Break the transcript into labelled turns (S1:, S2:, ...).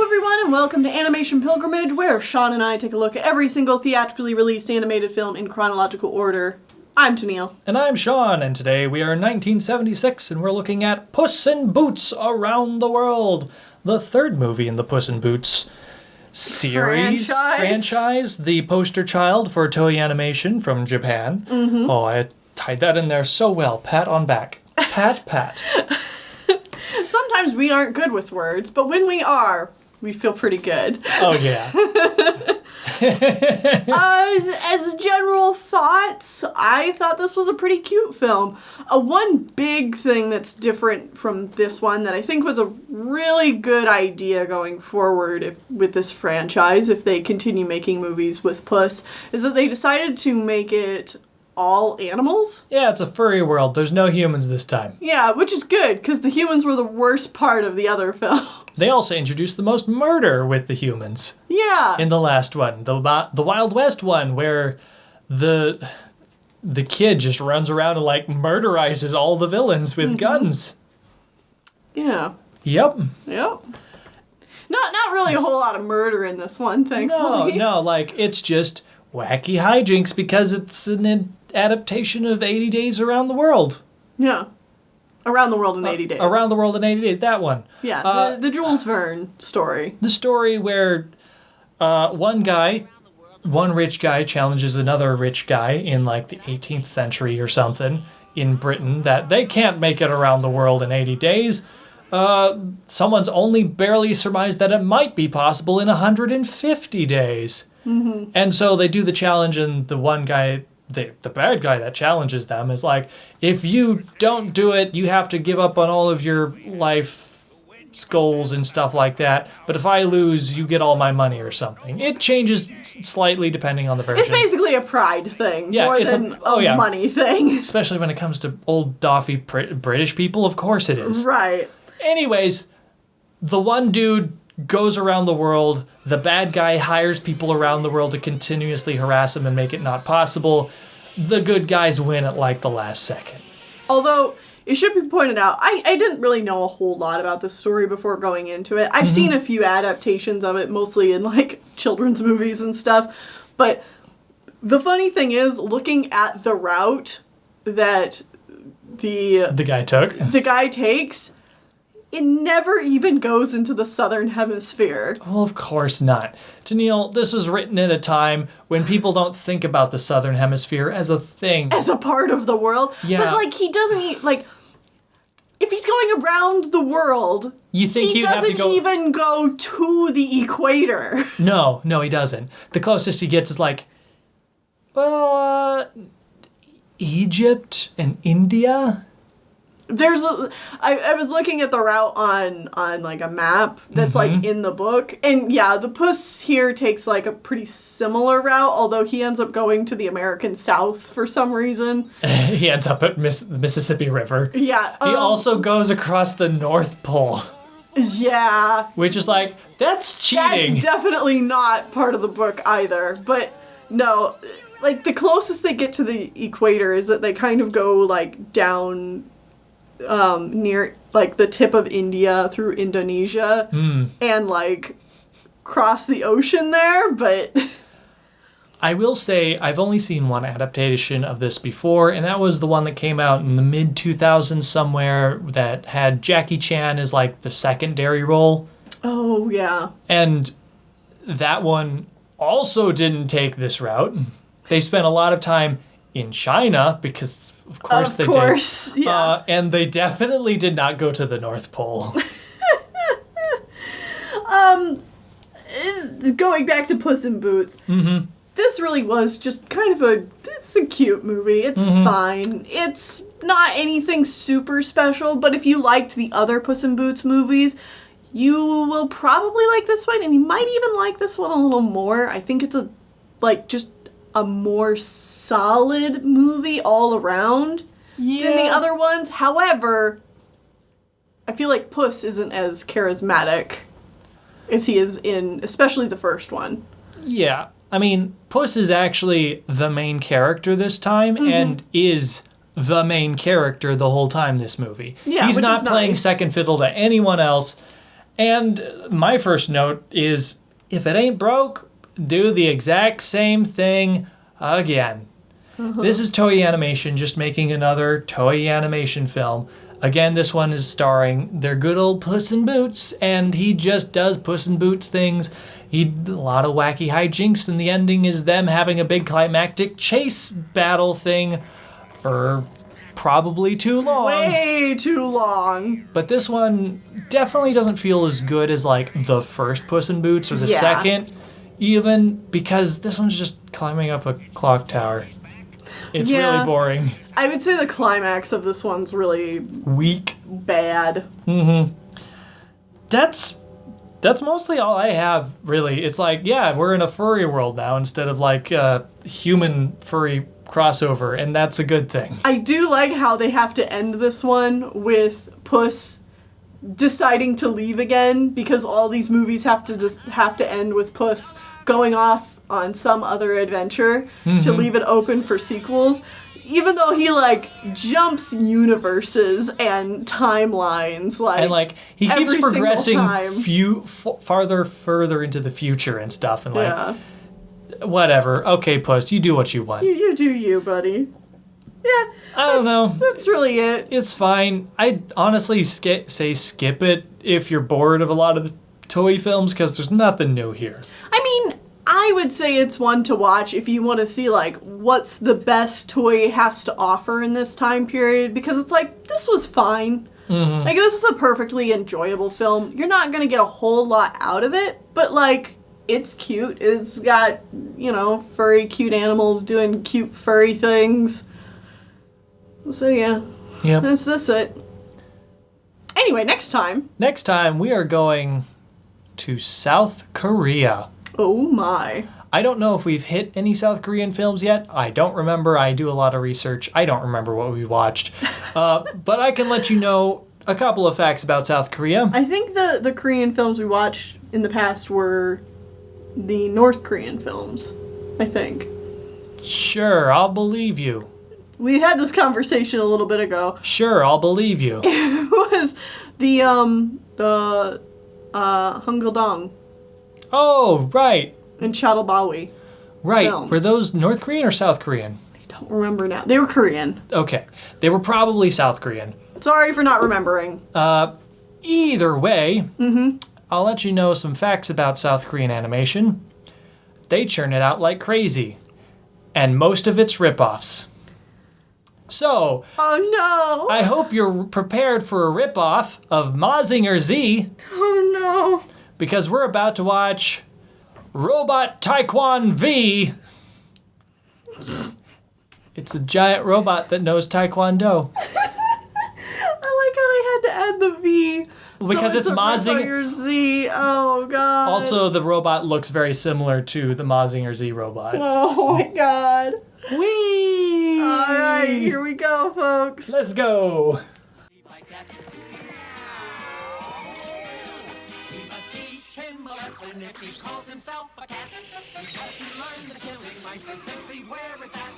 S1: Hello everyone and welcome to Animation Pilgrimage, where Sean and I take a look at every single theatrically released animated film in chronological order. I'm Tennille.
S2: And I'm Sean, and today we are in 1976 and we're looking at Puss in Boots Around the World, the third movie in the Puss in Boots franchise, the poster child for Toei Animation from Japan. Mm-hmm. Oh, I tied that in there so well. Pat on back. Pat, pat.
S1: Sometimes we aren't good with words, but when we are, we feel pretty good.
S2: Oh, yeah.
S1: As general thoughts, I thought this was a pretty cute film. One big thing that's different from this one that I think was a really good idea going forward with this franchise, if they continue making movies with Puss, is that they decided to make it all animals.
S2: Yeah, it's a furry world. There's no humans this time.
S1: Yeah, which is good, because the humans were the worst part of the other films.
S2: They also introduced the most murder with the humans.
S1: Yeah.
S2: In the last one. The Wild West one, where the kid just runs around and, murderizes all the villains with guns.
S1: Yeah.
S2: Yep.
S1: Yep. Not really a whole lot of murder in this one, thankfully.
S2: No, it's just wacky hijinks because it's an adaptation of 80 Days Around the World.
S1: Yeah. Around the World in 80 Days.
S2: Around the World in 80 Days, that one.
S1: Yeah, the Jules Verne story.
S2: The story where one rich guy challenges another rich guy in the 18th century or something in Britain that they can't make it around the world in 80 days. Someone's only barely surmised that it might be possible in 150 days. Mm-hmm. And so they do the challenge, and the one guy, the bad guy that challenges them is like, if you don't do it, you have to give up on all of your life goals and stuff like that. But if I lose, you get all my money or something. It changes slightly depending on the version.
S1: It's basically a pride thing more than a money thing.
S2: Especially when it comes to old doffy British people, of course it is.
S1: Right.
S2: Anyways, the one dude goes around the world. The bad guy hires people around the world to continuously harass him and make it not possible. The good guys win at the last second.
S1: Although, it should be pointed out, I didn't really know a whole lot about this story before going into it. I've seen a few adaptations of it, mostly in children's movies and stuff. But the funny thing is, looking at the route that the guy takes, it never even goes into the southern hemisphere.
S2: Well, of course not. Tennille, this was written at a time when people don't think about the southern hemisphere as a thing.
S1: As a part of the world.
S2: Yeah.
S1: But, he doesn't, if he's going around the world,
S2: you think
S1: he doesn't even go to the equator. No,
S2: he doesn't. The closest he gets is Egypt and India.
S1: I was looking at the route on a map that's in the book, and yeah, the Puss here takes a pretty similar route, although he ends up going to the American South for some reason.
S2: He ends up at the Mississippi River.
S1: Yeah.
S2: He also goes across the North Pole.
S1: Yeah.
S2: Which is that's cheating.
S1: That's definitely not part of the book either, but no, the closest they get to the equator is that they kind of go down near the tip of India through Indonesia and cross the ocean there, but
S2: I will say I've only seen one adaptation of this before, and that was the one that came out in the mid-2000s somewhere that had Jackie Chan as the secondary role.
S1: Oh, yeah.
S2: And that one also didn't take this route. They spent a lot of time in China because of course they did.
S1: Yeah.
S2: And they definitely did not go to the North Pole.
S1: Going back to Puss in Boots, this really was just kind of it's a cute movie. It's fine. It's not anything super special, but if you liked the other Puss in Boots movies, you will probably like this one, and you might even like this one a little more. I think it's just a more solid movie all around than the other ones. However, I feel like Puss isn't as charismatic as he is in especially the first one.
S2: Yeah. I mean, Puss is actually the main character this time and is the main character the whole time this movie.
S1: Yeah,
S2: He's not playing second fiddle to anyone else. And my first note is, if it ain't broke, do the exact same thing again. This is Toei Animation just making another Toei Animation film. Again, this one is starring their good old Puss in Boots, and he just does Puss in Boots things. A lot of wacky hijinks, and the ending is them having a big climactic chase battle thing for probably too long.
S1: Way too long.
S2: But this one definitely doesn't feel as good as like the first Puss in Boots or the second, even, because this one's just climbing up a clock tower. It's really boring.
S1: I would say the climax of this one's really
S2: weak,
S1: bad.
S2: That's mostly all I have, really. It's like, yeah, we're in a furry world now instead of like a human furry crossover, and that's a good thing.
S1: I do like how they have to end this one with Puss deciding to leave again, because all these movies have to end with Puss going off on some other adventure to leave it open for sequels, even though he like jumps universes and timelines, like,
S2: and like he keeps progressing further into the future and stuff, and like whatever. Okay, Puss, you do what you want.
S1: You do you, buddy. Yeah,
S2: I don't know.
S1: That's really it.
S2: It's fine. I'd honestly say skip it if you're bored of a lot of the Toei films, because there's nothing new here.
S1: I mean, I would say it's one to watch if you want to see, like, what's the best Toei has to offer in this time period, because it's like, this was fine. Like, this is a perfectly enjoyable film. You're not going to get a whole lot out of it, but, like, it's cute. It's got, you know, furry, cute animals doing cute, furry things. So, yeah. That's it. Anyway, next time.
S2: Next time, we are going to South Korea.
S1: Oh my.
S2: I don't know if we've hit any South Korean films yet. I don't remember. I do a lot of research. I don't remember what we watched. But I can let you know a couple of facts about South Korea.
S1: I think the Korean films we watched in the past were the North Korean films, I think.
S2: Sure, I'll believe you.
S1: We had this conversation a little bit ago.
S2: Sure, I'll believe you.
S1: It was the Hangul-dong.
S2: Oh, right.
S1: And Chadalbawi.
S2: Right.
S1: Films.
S2: Were those North Korean or South Korean?
S1: I don't remember now. They were Korean.
S2: Okay. They were probably South Korean.
S1: Sorry for not remembering.
S2: Either way, I'll let you know some facts about South Korean animation. They churn it out like crazy. And most of it's ripoffs. So,
S1: oh no!
S2: I hope you're prepared for a ripoff of Mazinger Z.
S1: Oh no!
S2: Because we're about to watch Robot Taekwon V. It's a giant robot that knows Taekwondo.
S1: I like how they had to add the V.
S2: Because
S1: so
S2: it's Mazinger
S1: Z. Oh god.
S2: Also, the robot looks very similar to the Mazinger Z robot.
S1: Oh my god.
S2: Whee!
S1: Alright, here we go, folks.
S2: Let's go.
S3: If he calls himself a cat, he has to learn that killing mice is simply where it's at.